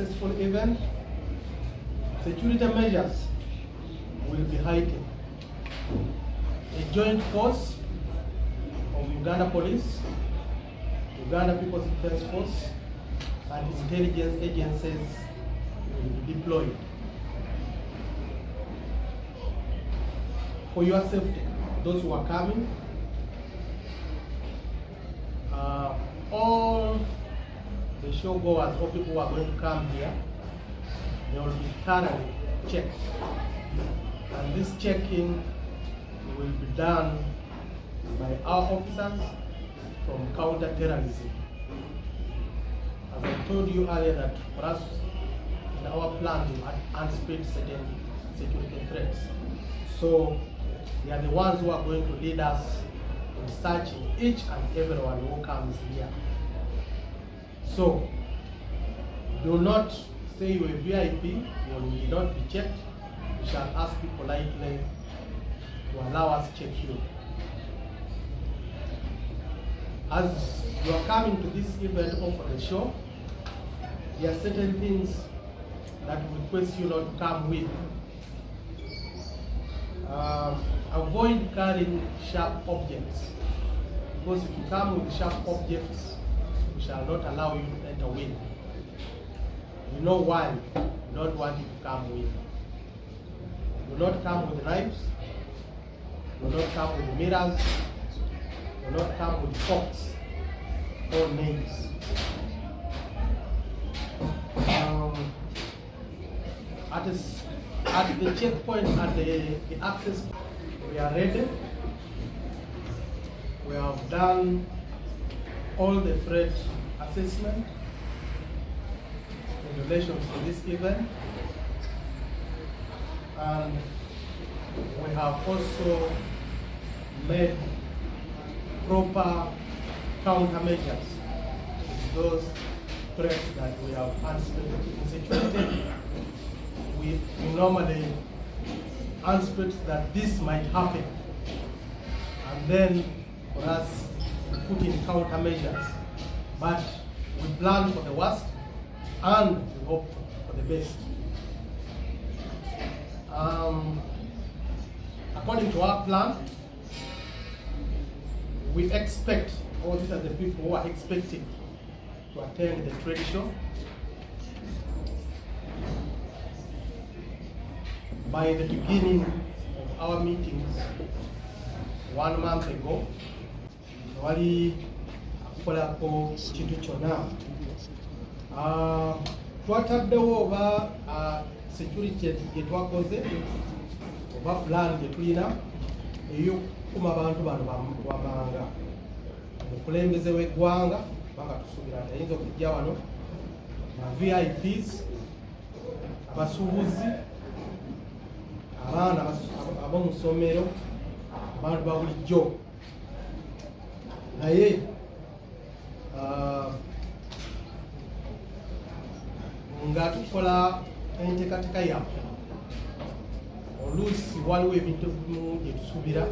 successful event, security measures will be heightened. A joint force of Uganda Police, Uganda People's Defense Force, and intelligence agencies will be deployed. For your safety, those who are coming, all the show goers or people who are going to come here, they will be thoroughly checked. And this checking will be done by our officers from counter-terrorism. As I told you earlier that for us, in our plan to anticipate certain security threats. So they are the ones who are going to lead us in searching each and everyone who comes here. So do not say you're a VIP, you will not be checked. We shall ask you politely to allow us to check you. As you are coming to this event or for the show, there are certain things that we request you not to come with. Avoid carrying sharp objects, because if you come with sharp objects, we shall not allow you to enter with. You know why we don't want you to come with. Do not come with knives, do not come with mirrors, do not come with forks or nails. At the checkpoint, at the access, we are ready. We have done all the threat assessment in relation to this event, and we have also made proper countermeasures to those threats that we have anticipated in security. We normally anticipate that this might happen, and then for us we put in countermeasures. But we plan for the worst and we hope for the best. According to our plan, we expect, or these are the people who are expecting to attend the trade show. By the beginning of our meetings 1 month ago, wali akolako kintu kyonna. Twataddewo oba security gye twakoze oba plan gye tulina ey'okukuma abantu bano bamanga. Omukulembeze w'eggwanga kubanga tusuubira nti ayinza okujja wano, VIPs, abasuubuzi, abaana ab'omu ssomero, abantu ba bulijjo. Naye nga tukola enteekateeka yaffe, oluusi waliwo ebintu ebimu bye tusuubira